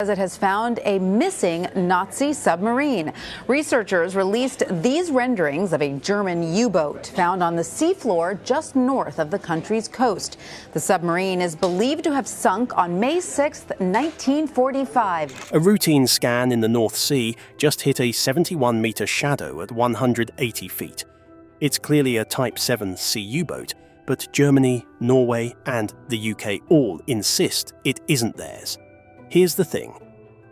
It has found a missing Nazi submarine. Researchers released these renderings of a German U-boat found on the seafloor just north of the country's coast. The submarine is believed to have sunk on May 6, 1945. A routine scan in the North Sea just hit a 71-meter shadow at 180 feet. It's clearly a Type VII C U-boat, but Germany, Norway, and the UK all insist it isn't theirs. Here's the thing.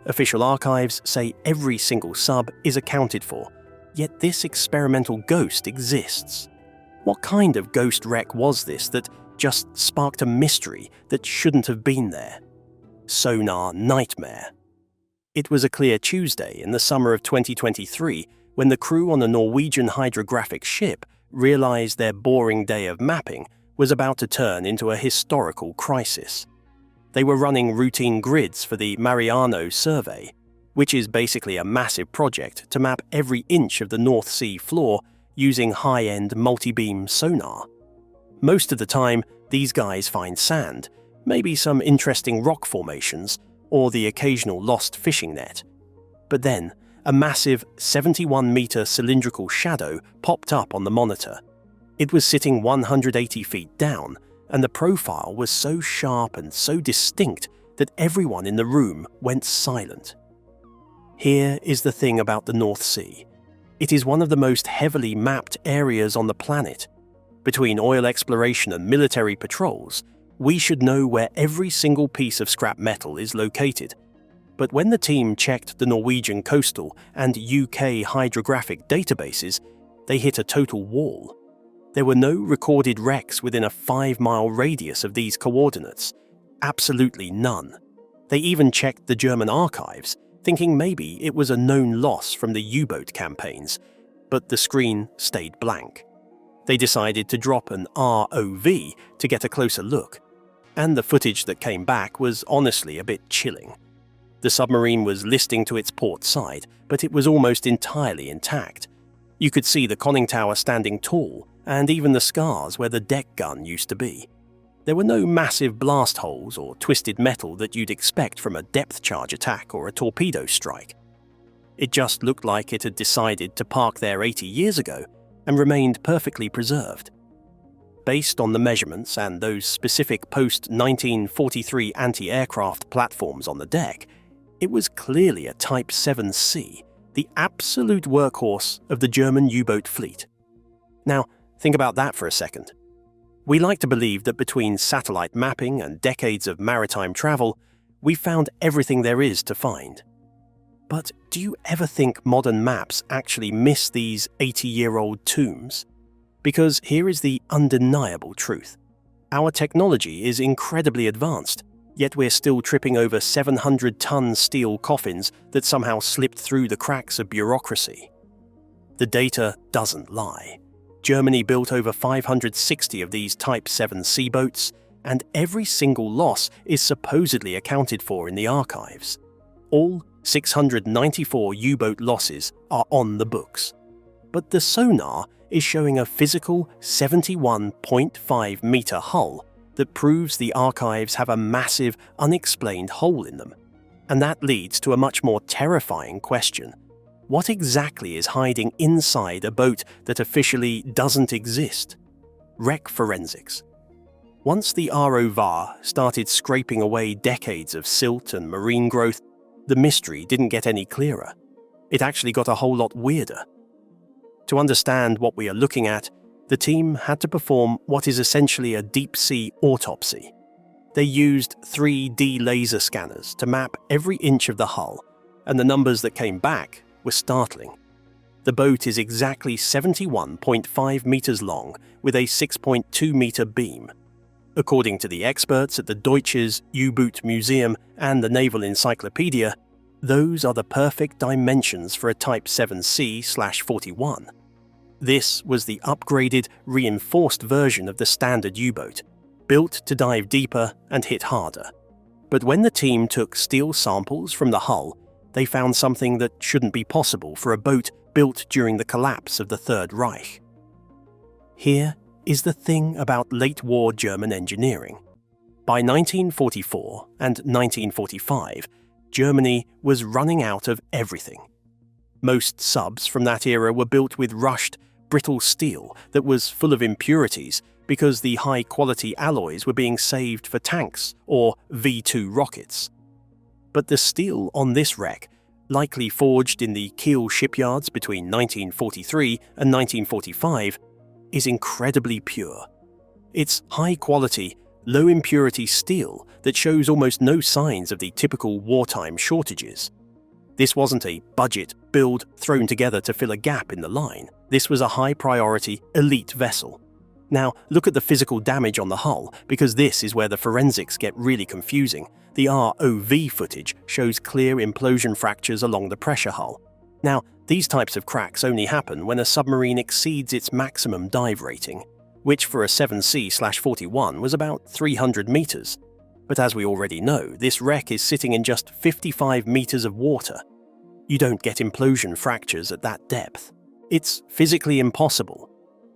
Official archives say every single sub is accounted for, yet this experimental ghost exists. What kind of ghost wreck was this that just sparked a mystery that shouldn't have been there? Sonar nightmare. It was a clear Tuesday in the summer of 2023 when the crew on a Norwegian hydrographic ship realized their boring day of mapping was about to turn into a historical crisis. They were running routine grids for the Mariano survey, which is basically a massive project to map every inch of the North Sea floor using high-end multi-beam sonar. Most of the time, these guys find sand, maybe some interesting rock formations, or the occasional lost fishing net. But then, a massive 71-meter cylindrical shadow popped up on the monitor. It was sitting 180 feet down, and the profile was so sharp and so distinct that everyone in the room went silent. Here is the thing about the North Sea. It is one of the most heavily mapped areas on the planet. Between oil exploration and military patrols, we should know where every single piece of scrap metal is located. But when the team checked the Norwegian coastal and UK hydrographic databases, they hit a total wall. There were no recorded wrecks within a 5-mile radius of these coordinates. Absolutely none. They even checked the German archives, thinking maybe it was a known loss from the U-boat campaigns, but the screen stayed blank. They decided to drop an ROV to get a closer look, and the footage that came back was honestly a bit chilling. The submarine was listing to its port side, but it was almost entirely intact. You could see the conning tower standing tall, and even the scars where the deck gun used to be. There were no massive blast holes or twisted metal that you'd expect from a depth charge attack or a torpedo strike. It just looked like it had decided to park there 80 years ago and remained perfectly preserved. Based on the measurements and those specific post-1943 anti-aircraft platforms on the deck, it was clearly a Type VII C, the absolute workhorse of the German U-boat fleet. Now, think about that for a second. We like to believe that between satellite mapping and decades of maritime travel, we've found everything there is to find. But do you ever think modern maps actually miss these 80-year-old tombs? Because here is the undeniable truth. Our technology is incredibly advanced, yet we're still tripping over 700-ton steel coffins that somehow slipped through the cracks of bureaucracy. The data doesn't lie. Germany built over 560 of these Type VII C boats, and every single loss is supposedly accounted for in the archives. All 694 U-boat losses are on the books. But the sonar is showing a physical 71.5-meter hull that proves the archives have a massive, unexplained hole in them. And that leads to a much more terrifying question. What exactly is hiding inside a boat that officially doesn't exist? Wreck forensics. Once the ROV started scraping away decades of silt and marine growth, the mystery didn't get any clearer. It actually got a whole lot weirder. To understand what we are looking at, the team had to perform what is essentially a deep-sea autopsy. They used 3D laser scanners to map every inch of the hull, and the numbers that came back were startling. The boat is exactly 71.5 meters long with a 6.2-meter beam. According to the experts at the Deutsches U-Boot Museum and the Naval Encyclopedia, those are the perfect dimensions for a Type VII C/41. This was the upgraded, reinforced version of the standard U-boat, built to dive deeper and hit harder. But when the team took steel samples from the hull, they found something that shouldn't be possible for a boat built during the collapse of the Third Reich. Here is the thing about late-war German engineering. By 1944 and 1945, Germany was running out of everything. Most subs from that era were built with rushed, brittle steel that was full of impurities because the high-quality alloys were being saved for tanks or V-2 rockets. But the steel on this wreck, likely forged in the Kiel shipyards between 1943 and 1945, is incredibly pure. It's high-quality, low-impurity steel that shows almost no signs of the typical wartime shortages. This wasn't a budget build thrown together to fill a gap in the line. This was a high-priority, elite vessel. Now, look at the physical damage on the hull, because this is where the forensics get really confusing. The ROV footage shows clear implosion fractures along the pressure hull. Now, these types of cracks only happen when a submarine exceeds its maximum dive rating, which for a 7C/41 was about 300 meters. But as we already know, this wreck is sitting in just 55 meters of water. You don't get implosion fractures at that depth. It's physically impossible.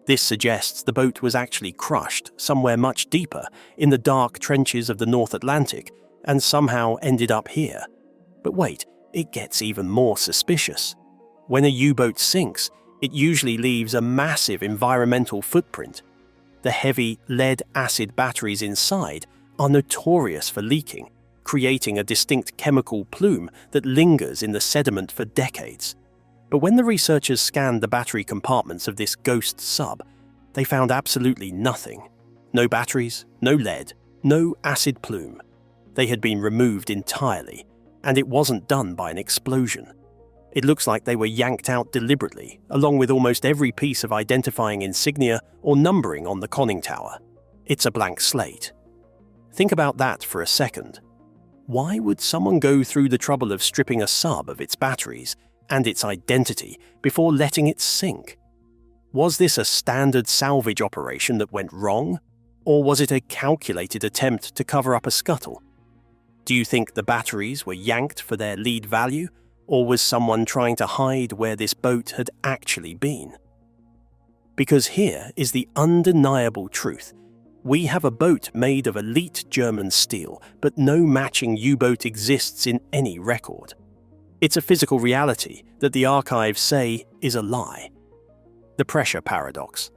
This suggests the boat was actually crushed somewhere much deeper in the dark trenches of the North Atlantic and somehow ended up here. But wait, it gets even more suspicious. When a U-boat sinks, it usually leaves a massive environmental footprint. The heavy lead-acid batteries inside are notorious for leaking, creating a distinct chemical plume that lingers in the sediment for decades. But when the researchers scanned the battery compartments of this ghost sub, they found absolutely nothing. No batteries, no lead, no acid plume. They had been removed entirely, and it wasn't done by an explosion. It looks like they were yanked out deliberately, along with almost every piece of identifying insignia or numbering on the conning tower. It's a blank slate. Think about that for a second. Why would someone go through the trouble of stripping a sub of its batteries and its identity before letting it sink? Was this a standard salvage operation that went wrong? Or was it a calculated attempt to cover up a scuttle? Do you think the batteries were yanked for their lead value? Or was someone trying to hide where this boat had actually been? Because here is the undeniable truth. We have a boat made of elite German steel, but no matching U-boat exists in any record. It's a physical reality that the archives say is a lie. The pressure paradox.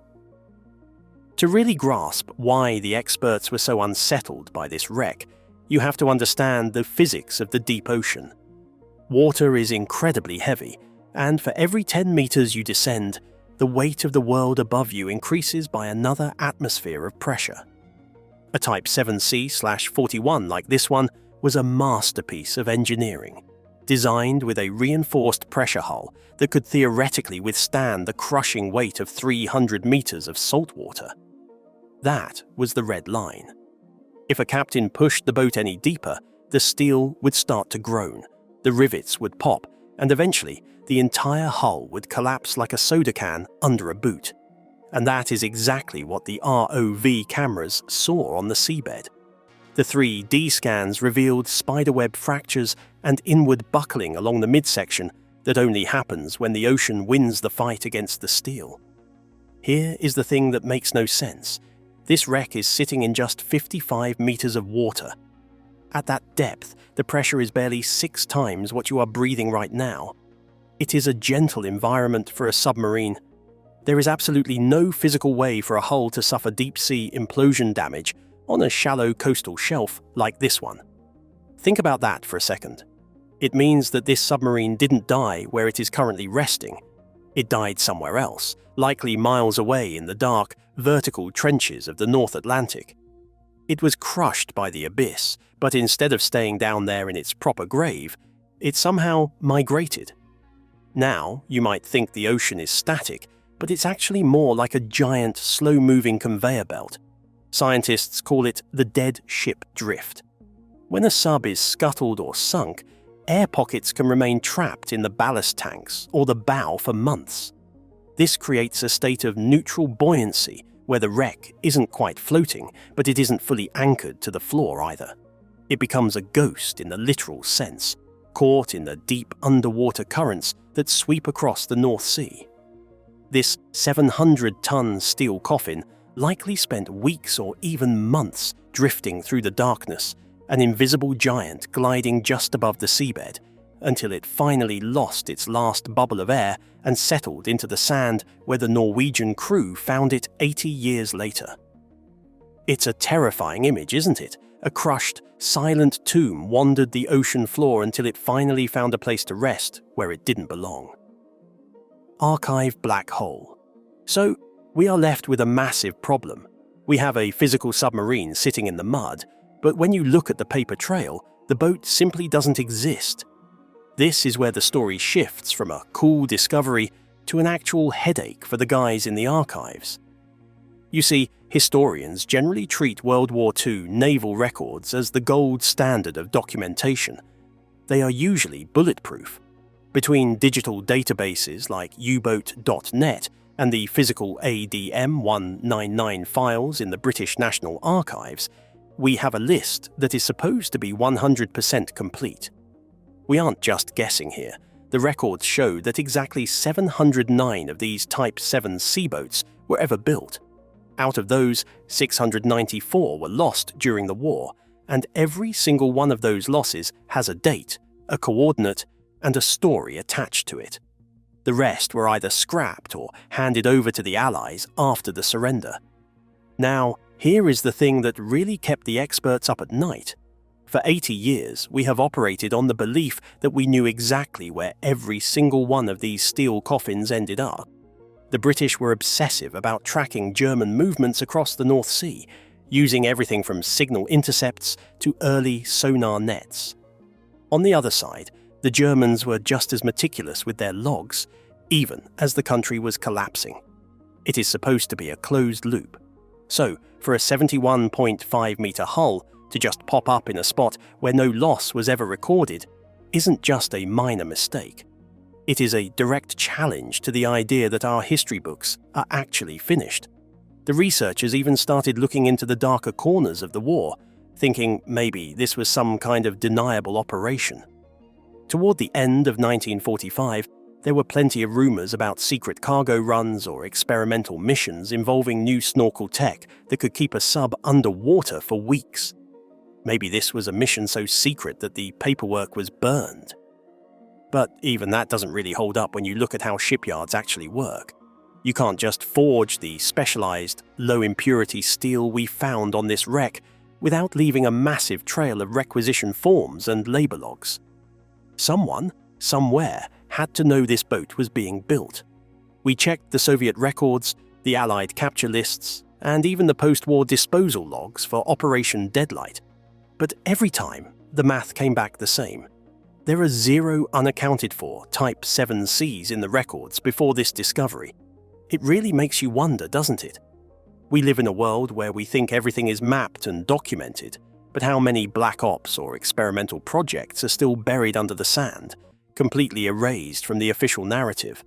To really grasp why the experts were so unsettled by this wreck, you have to understand the physics of the deep ocean. Water is incredibly heavy, and for every 10 meters you descend, the weight of the world above you increases by another atmosphere of pressure. A Type VII C/41 like this one was a masterpiece of engineering, designed with a reinforced pressure hull that could theoretically withstand the crushing weight of 300 meters of salt water. That was the red line. If a captain pushed the boat any deeper, the steel would start to groan, the rivets would pop, and eventually the entire hull would collapse like a soda can under a boot. And that is exactly what the ROV cameras saw on the seabed. The 3D scans revealed spiderweb fractures and inward buckling along the midsection that only happens when the ocean wins the fight against the steel. Here is the thing that makes no sense. This wreck is sitting in just 55 meters of water. At that depth, the pressure is barely 6 times what you are breathing right now. It is a gentle environment for a submarine. There is absolutely no physical way for a hull to suffer deep-sea implosion damage on a shallow coastal shelf like this one. Think about that for a second. It means that this submarine didn't die where it is currently resting. It died somewhere else, likely miles away in the dark, vertical trenches of the North Atlantic. It was crushed by the abyss, but instead of staying down there in its proper grave, it somehow migrated. Now, you might think the ocean is static, but it's actually more like a giant, slow-moving conveyor belt. Scientists call it the dead ship drift. When a sub is scuttled or sunk, air pockets can remain trapped in the ballast tanks or the bow for months. This creates a state of neutral buoyancy where the wreck isn't quite floating, but it isn't fully anchored to the floor either. It becomes a ghost in the literal sense, caught in the deep underwater currents that sweep across the North Sea. This 700-ton steel coffin likely spent weeks or even months drifting through the darkness, an invisible giant gliding just above the seabed, until it finally lost its last bubble of air and settled into the sand where the Norwegian crew found it 80 years later. It's a terrifying image, isn't it? A crushed, silent tomb wandered the ocean floor until it finally found a place to rest where it didn't belong. Archive black hole. So, we are left with a massive problem. We have a physical submarine sitting in the mud, but when you look at the paper trail, the boat simply doesn't exist. This is where the story shifts from a cool discovery to an actual headache for the guys in the archives. You see, historians generally treat World War II naval records as the gold standard of documentation. They are usually bulletproof. Between digital databases like U-boat.net and the physical ADM 199 files in the British National Archives, we have a list that is supposed to be 100% complete. We aren't just guessing here. The records show that exactly 709 of these Type VII C boats were ever built. Out of those, 694 were lost during the war, and every single one of those losses has a date, a coordinate, and a story attached to it. The rest were either scrapped or handed over to the Allies after the surrender. Now, here is the thing that really kept the experts up at night. For 80 years, we have operated on the belief that we knew exactly where every single one of these steel coffins ended up. The British were obsessive about tracking German movements across the North Sea, using everything from signal intercepts to early sonar nets. On the other side, the Germans were just as meticulous with their logs, even as the country was collapsing. It is supposed to be a closed loop. So, for a 71.5-meter hull to just pop up in a spot where no loss was ever recorded isn't just a minor mistake. It is a direct challenge to the idea that our history books are actually finished. The researchers even started looking into the darker corners of the war, thinking maybe this was some kind of deniable operation. Toward the end of 1945, there were plenty of rumors about secret cargo runs or experimental missions involving new snorkel tech that could keep a sub underwater for weeks. Maybe this was a mission so secret that the paperwork was burned. But even that doesn't really hold up when you look at how shipyards actually work. You can't just forge the specialized, low-impurity steel we found on this wreck without leaving a massive trail of requisition forms and labor logs. Someone, somewhere, had to know this boat was being built. We checked the Soviet records, the Allied capture lists, and even the post-war disposal logs for Operation Deadlight. But every time, the math came back the same. There are 0 unaccounted for Type VII Cs in the records before this discovery. It really makes you wonder, doesn't it? We live in a world where we think everything is mapped and documented, but how many black ops or experimental projects are still buried under the sand, completely erased from the official narrative?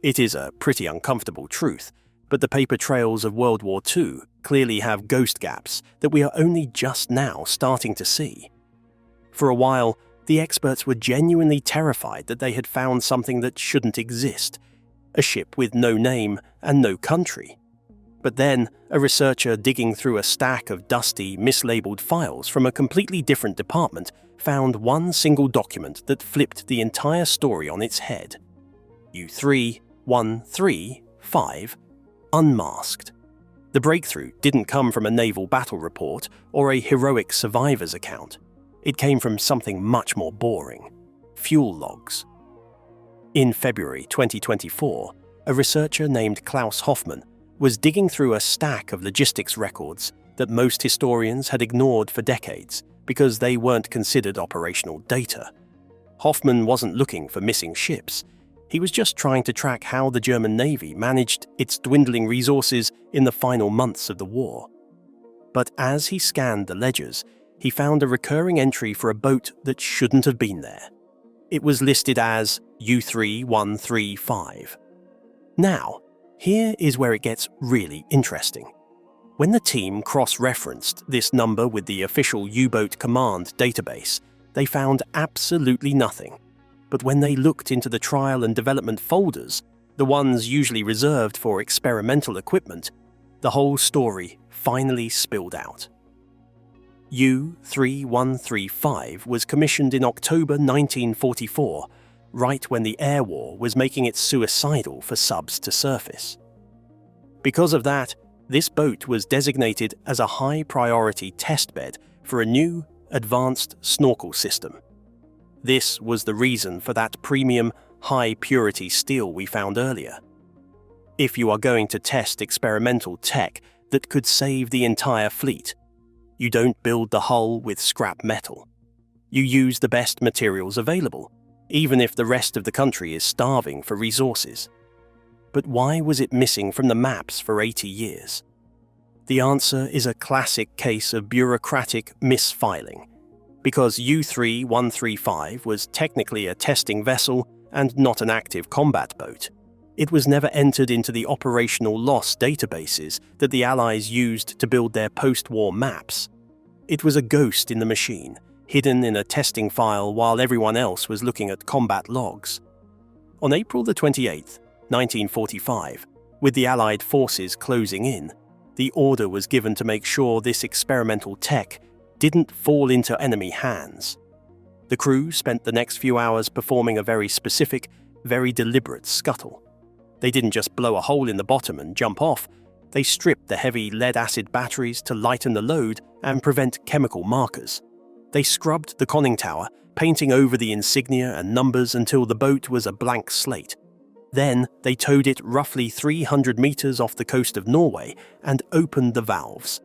It is a pretty uncomfortable truth, but the paper trails of World War II clearly have ghost gaps that we are only just now starting to see. For a while, the experts were genuinely terrified that they had found something that shouldn't exist, a ship with no name and no country. But then, a researcher digging through a stack of dusty, mislabeled files from a completely different department found one single document that flipped the entire story on its head. U-3-1-3-5, unmasked. The breakthrough didn't come from a naval battle report or a heroic survivor's account. It came from something much more boring: fuel logs. In February 2024, a researcher named Klaus Hoffmann was digging through a stack of logistics records that most historians had ignored for decades because they weren't considered operational data. Hoffmann wasn't looking for missing ships. He was just trying to track how the German Navy managed its dwindling resources in the final months of the war. But as he scanned the ledgers, he found a recurring entry for a boat that shouldn't have been there. It was listed as U-3-135. Now, here is where it gets really interesting. When the team cross-referenced this number with the official U-boat command database, they found absolutely nothing. But when they looked into the trial and development folders, the ones usually reserved for experimental equipment, the whole story finally spilled out. U-3135 was commissioned in October 1944, right when the air war was making it suicidal for subs to surface. Because of that, this boat was designated as a high-priority testbed for a new, advanced snorkel system. This was the reason for that premium, high-purity steel we found earlier. If you are going to test experimental tech that could save the entire fleet, you don't build the hull with scrap metal. You use the best materials available, even if the rest of the country is starving for resources. But why was it missing from the maps for 80 years? The answer is a classic case of bureaucratic misfiling, because U-3135 was technically a testing vessel and not an active combat boat. It was never entered into the operational loss databases that the Allies used to build their post-war maps. It was a ghost in the machine, hidden in a testing file while everyone else was looking at combat logs. On April 28, 1945, with the Allied forces closing in, the order was given to make sure this experimental tech didn't fall into enemy hands. The crew spent the next few hours performing a very specific, very deliberate scuttle. They didn't just blow a hole in the bottom and jump off. They stripped the heavy lead-acid batteries to lighten the load and prevent chemical markers. They scrubbed the conning tower, painting over the insignia and numbers until the boat was a blank slate. Then they towed it roughly 300 meters off the coast of Norway and opened the valves.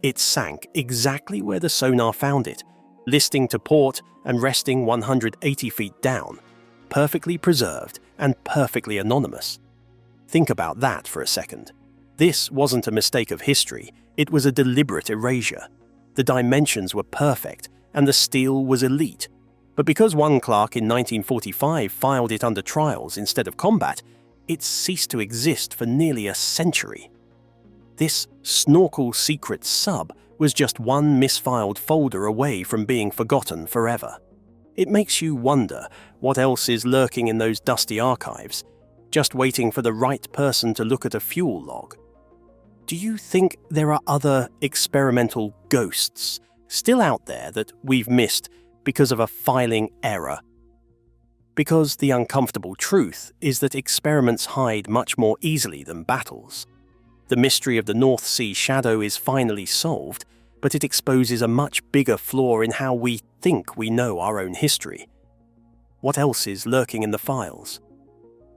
It sank exactly where the sonar found it, listing to port and resting 180 feet down, perfectly preserved and perfectly anonymous. Think about that for a second. This wasn't a mistake of history, it was a deliberate erasure. The dimensions were perfect and the steel was elite. But because one clerk in 1945 filed it under trials instead of combat, it ceased to exist for nearly a century. This snorkel secret sub was just one misfiled folder away from being forgotten forever. It makes you wonder what else is lurking in those dusty archives, just waiting for the right person to look at a fuel log. Do you think there are other experimental ghosts still out there that we've missed because of a filing error? Because the uncomfortable truth is that experiments hide much more easily than battles. The mystery of the North Sea shadow is finally solved, but it exposes a much bigger flaw in how we think we know our own history. What else is lurking in the files?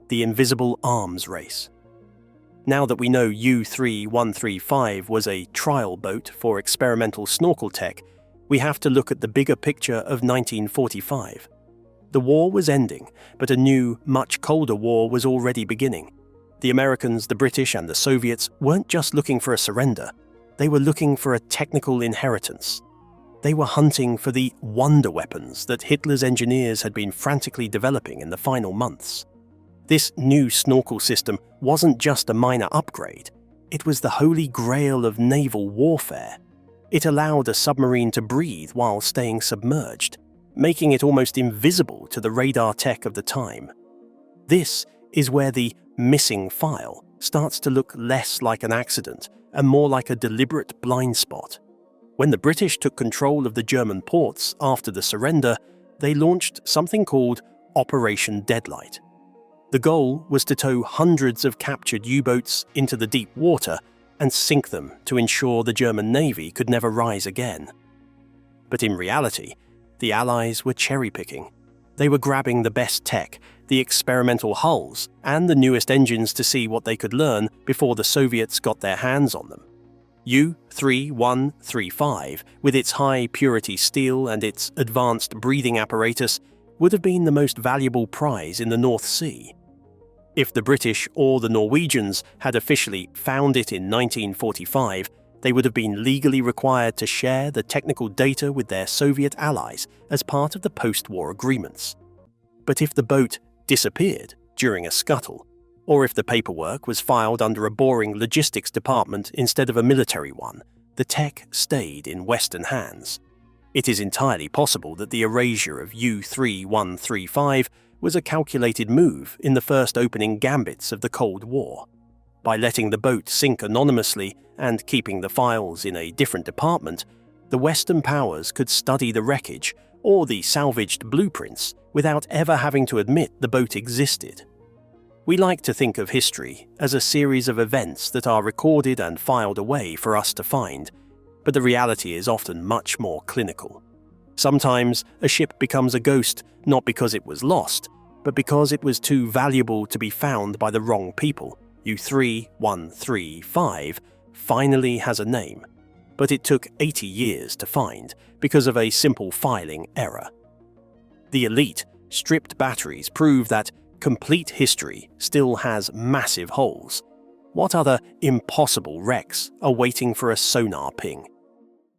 The invisible arms race. Now that we know U-3135 was a trial boat for experimental snorkel tech, we have to look at the bigger picture of 1945. The war was ending, but a new, much colder war was already beginning. The Americans, the British, and the Soviets weren't just looking for a surrender. They were looking for a technical inheritance. They were hunting for the wonder weapons that Hitler's engineers had been frantically developing in the final months. This new snorkel system wasn't just a minor upgrade. It was the holy grail of naval warfare. It allowed a submarine to breathe while staying submerged, making it almost invisible to the radar tech of the time. This is where the missing file starts to look less like an accident and more like a deliberate blind spot. When the British took control of the German ports after the surrender, they launched something called Operation Deadlight. The goal was to tow hundreds of captured U-boats into the deep water and sink them to ensure the German Navy could never rise again. But in reality, the Allies were cherry-picking. They were grabbing the best tech, the experimental hulls, and the newest engines to see what they could learn before the Soviets got their hands on them. U-3135, with its high-purity steel and its advanced breathing apparatus, would have been the most valuable prize in the North Sea. If the British or the Norwegians had officially found it in 1945, they would have been legally required to share the technical data with their Soviet allies as part of the post-war agreements. But if the boat disappeared during a scuttle, or if the paperwork was filed under a boring logistics department instead of a military one, the tech stayed in Western hands. It is entirely possible that the erasure of U-3135 was a calculated move in the first opening gambits of the Cold War. By letting the boat sink anonymously and keeping the files in a different department, the Western powers could study the wreckage or the salvaged blueprints without ever having to admit the boat existed. We like to think of history as a series of events that are recorded and filed away for us to find, but the reality is often much more clinical. Sometimes a ship becomes a ghost not because it was lost, but because it was too valuable to be found by the wrong people. U3135 finally has a name, but it took 80 years to find because of a simple filing error. The elite stripped batteries prove that complete history still has massive holes. What other impossible wrecks are waiting for a sonar ping?